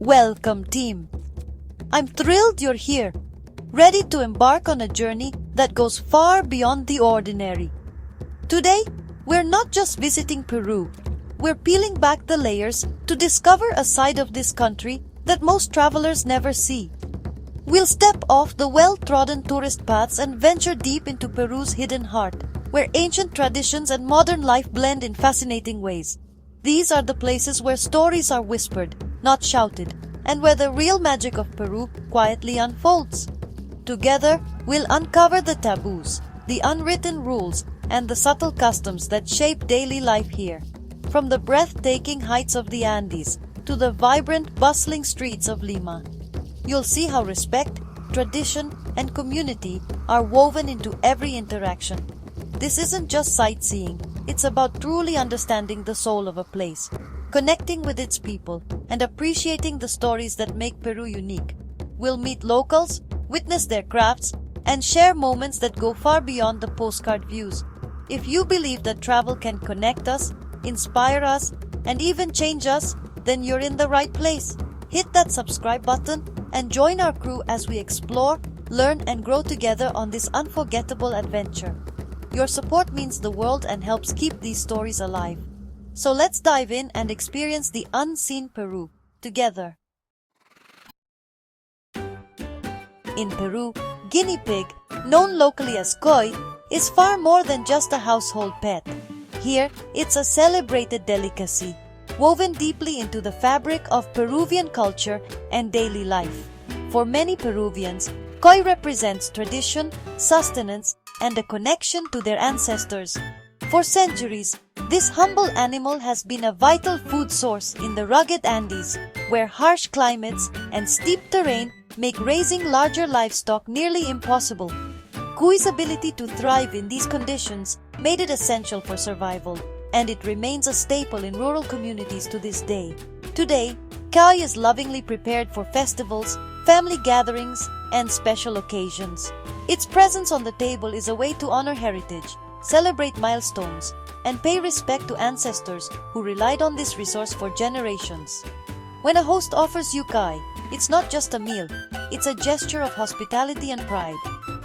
Welcome, team. I'm thrilled you're here, ready to embark on a journey that goes far beyond the ordinary. Today, we're not just visiting Peru. We're peeling back the layers to discover a side of this country that most travelers never see. We'll step off the well-trodden tourist paths and venture deep into Peru's hidden heart, where ancient traditions and modern life blend in fascinating ways. These are the places where stories are whispered, not shouted, and where the real magic of Peru quietly unfolds. Together, we'll uncover the taboos, the unwritten rules, and the subtle customs that shape daily life here. From the breathtaking heights of the Andes to the vibrant, bustling streets of Lima, you'll see how respect, tradition, and community are woven into every interaction. This isn't just sightseeing, it's about truly understanding the soul of a place, connecting with its people, and appreciating the stories that make Peru unique. We'll meet locals, witness their crafts, and share moments that go far beyond the postcard views. If you believe that travel can connect us, inspire us, and even change us, then you're in the right place. Hit that subscribe button and join our crew as we explore, learn, and grow together on this unforgettable adventure. Your support means the world and helps keep these stories alive. So let's dive in and experience the unseen Peru together. In Peru, guinea pig, known locally as koi, is far more than just a household pet. Here, it's a celebrated delicacy, woven deeply into the fabric of Peruvian culture and daily life. For many Peruvians, koi represents tradition, sustenance, and a connection to their ancestors. For centuries, this humble animal has been a vital food source in the rugged Andes, where harsh climates and steep terrain make raising larger livestock nearly impossible. Koi's ability to thrive in these conditions made it essential for survival, and it remains a staple in rural communities to this day. Today, koi is lovingly prepared for festivals, family gatherings, and special occasions. Its presence on the table is a way to honor heritage, celebrate milestones, and pay respect to ancestors who relied on this resource for generations. When a host offers you koi, it's not just a meal, it's a gesture of hospitality and pride.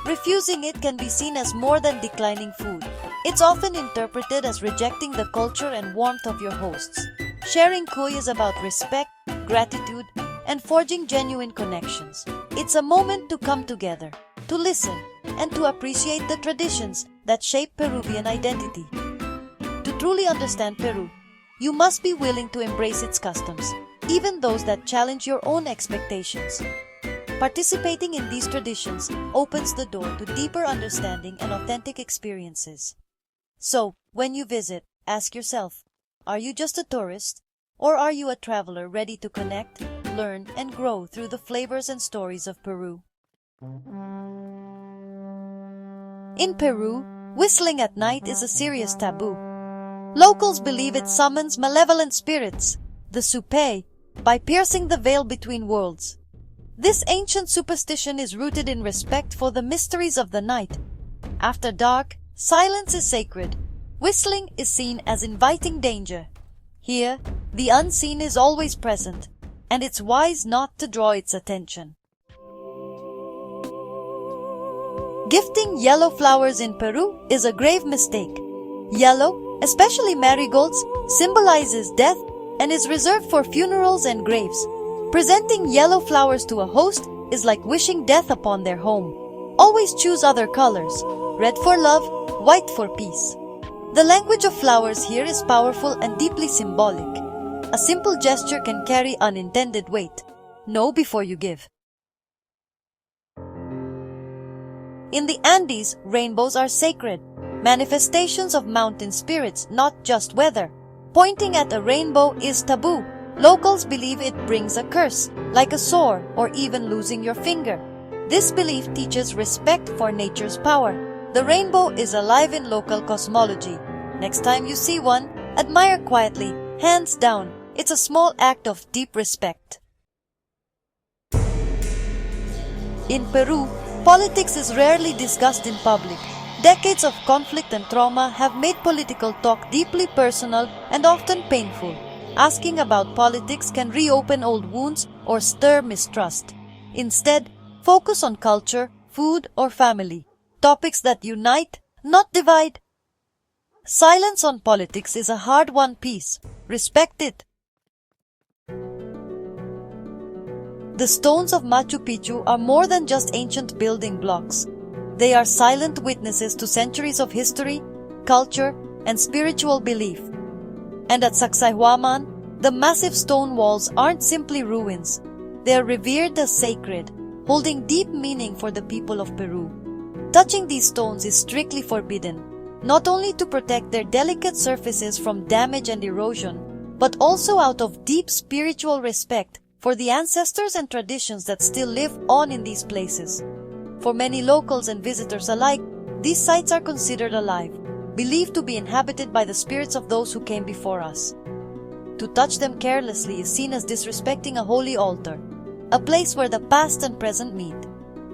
Refusing it can be seen as more than declining food. It's often interpreted as rejecting the culture and warmth of your hosts. Sharing koi is about respect, gratitude, and forging genuine connections. It's a moment to come together, to listen, and to appreciate the traditions that shape Peruvian identity. To truly understand Peru, you must be willing to embrace its customs, even those that challenge your own expectations. Participating in these traditions opens the door to deeper understanding and authentic experiences. So, when you visit, ask yourself, are you just a tourist, or are you a traveler ready to connect, learn, and grow through the flavors and stories of Peru? In Peru, whistling at night is a serious taboo. Locals believe it summons malevolent spirits, the supay, by piercing the veil between worlds. This ancient superstition is rooted in respect for the mysteries of the night. After dark, silence is sacred. Whistling is seen as inviting danger. Here, the unseen is always present, and it's wise not to draw its attention. Gifting yellow flowers in Peru is a grave mistake. Yellow, especially marigolds, symbolizes death and is reserved for funerals and graves. Presenting yellow flowers to a host is like wishing death upon their home. Always choose other colors: red for love, white for peace. The language of flowers here is powerful and deeply symbolic. A simple gesture can carry unintended weight. Know before you give. In the Andes, rainbows are sacred, manifestations of mountain spirits, not just weather. Pointing at a rainbow is taboo. Locals believe it brings a curse, like a sore or even losing your finger. This belief teaches respect for nature's power. The rainbow is alive in local cosmology. Next time you see one, admire quietly, hands down. It's a small act of deep respect. In Peru, politics is rarely discussed in public. Decades of conflict and trauma have made political talk deeply personal and often painful. Asking about politics can reopen old wounds or stir mistrust. Instead, focus on culture, food, or family, topics that unite, not divide. Silence on politics is a hard-won piece. Respect it. The stones of Machu Picchu are more than just ancient building blocks. They are silent witnesses to centuries of history, culture, and spiritual belief. And at Sacsayhuaman, the massive stone walls aren't simply ruins. They are revered as sacred, holding deep meaning for the people of Peru. Touching these stones is strictly forbidden, not only to protect their delicate surfaces from damage and erosion, but also out of deep spiritual respect for the ancestors and traditions that still live on in these places. For many locals and visitors alike, these sites are considered alive, believed to be inhabited by the spirits of those who came before us. To touch them carelessly is seen as disrespecting a holy altar, a place where the past and present meet.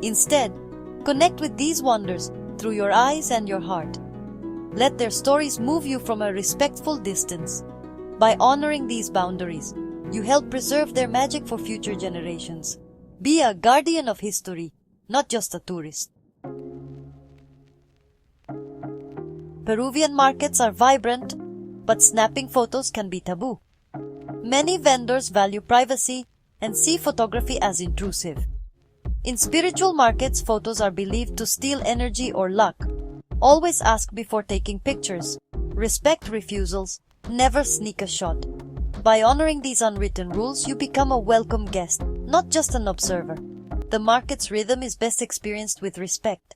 Instead, connect with these wonders through your eyes and your heart. Let their stories move you from a respectful distance. By honoring these boundaries, you help preserve their magic for future generations. Be a guardian of history, not just a tourist. Peruvian markets are vibrant, but snapping photos can be taboo. Many vendors value privacy and see photography as intrusive. In spiritual markets, photos are believed to steal energy or luck. Always ask before taking pictures. Respect refusals. Never sneak a shot. By honoring these unwritten rules, you become a welcome guest, not just an observer. The market's rhythm is best experienced with respect.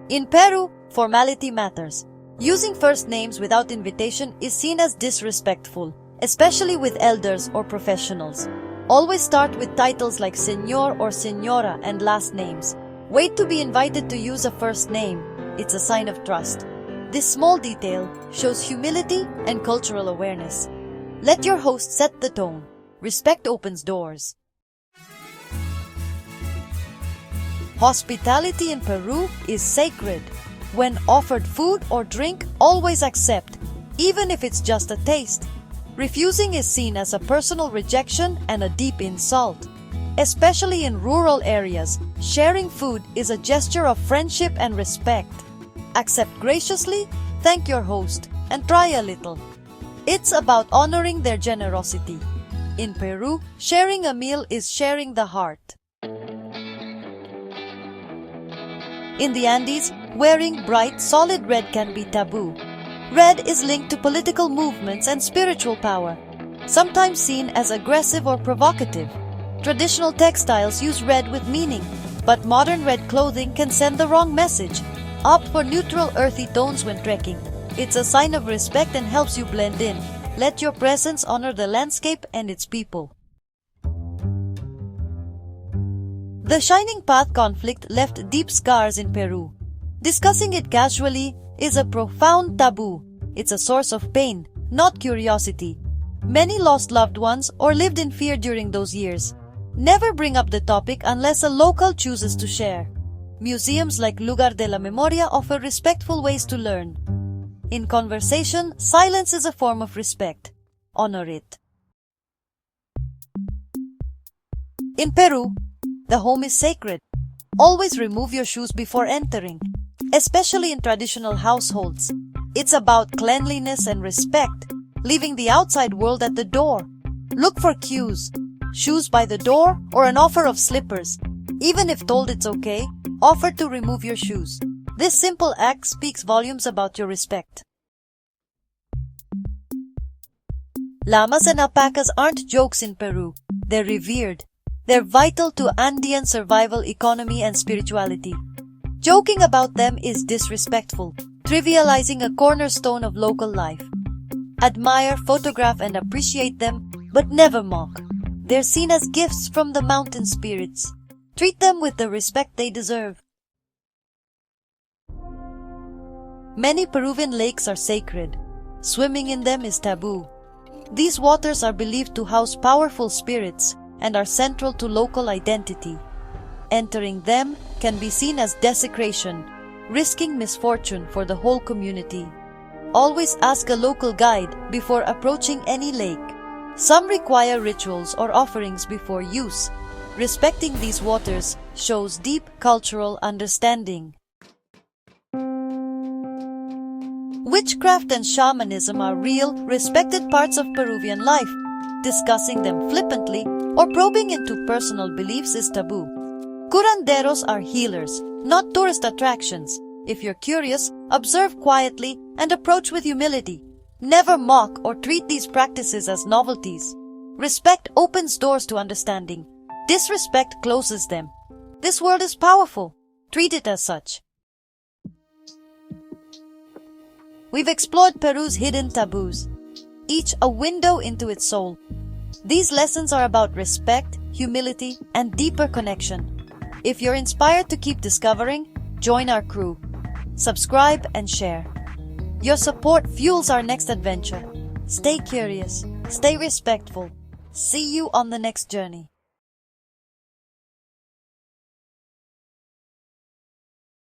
In Peru, formality matters. Using first names without invitation is seen as disrespectful, especially with elders or professionals. Always start with titles like Señor or Señora and last names. Wait to be invited to use a first name. It's a sign of trust. This small detail shows humility and cultural awareness. Let your host set the tone. Respect opens doors. Hospitality in Peru is sacred. When offered food or drink, always accept, even if it's just a taste. Refusing is seen as a personal rejection and a deep insult. Especially in rural areas, sharing food is a gesture of friendship and respect. Accept graciously, thank your host, and try a little. It's about honoring their generosity. In Peru, sharing a meal is sharing the heart. In the Andes, wearing bright, solid red can be taboo. Red is linked to political movements and spiritual power, sometimes seen as aggressive or provocative. Traditional textiles use red with meaning, but modern red clothing can send the wrong message. Opt for neutral, earthy tones when trekking. It's a sign of respect and helps you blend in. Let your presence honor the landscape and its people. The Shining Path conflict left deep scars in Peru. Discussing it casually is a profound taboo. It's a source of pain, not curiosity. Many lost loved ones or lived in fear during those years. Never bring up the topic unless a local chooses to share. Museums like Lugar de la Memoria offer respectful ways to learn. In conversation, silence is a form of respect. Honor it. In Peru, the home is sacred. Always remove your shoes before entering, especially in traditional households. It's about cleanliness and respect, leaving the outside world at the door. Look for cues, shoes by the door or an offer of slippers. Even if told it's okay, offer to remove your shoes. This simple act speaks volumes about your respect. Llamas and alpacas aren't jokes in Peru. They're revered. They're vital to Andean survival, economy, and spirituality. Joking about them is disrespectful, trivializing a cornerstone of local life. Admire, photograph, and appreciate them, but never mock. They're seen as gifts from the mountain spirits. Treat them with the respect they deserve. Many Peruvian lakes are sacred. Swimming in them is taboo. These waters are believed to house powerful spirits and are central to local identity. Entering them can be seen as desecration, risking misfortune for the whole community. Always ask a local guide before approaching any lake. Some require rituals or offerings before use. Respecting these waters shows deep cultural understanding. Witchcraft and shamanism are real, respected parts of Peruvian life. Discussing them flippantly or probing into personal beliefs is taboo. Curanderos are healers, not tourist attractions. If you're curious, observe quietly and approach with humility. Never mock or treat these practices as novelties. Respect opens doors to understanding. Disrespect closes them. This world is powerful. Treat it as such. We've explored Peru's hidden taboos, each a window into its soul. These lessons are about respect, humility, and deeper connection. If you're inspired to keep discovering, join our crew. Subscribe and share. Your support fuels our next adventure. Stay curious, stay respectful. See you on the next journey.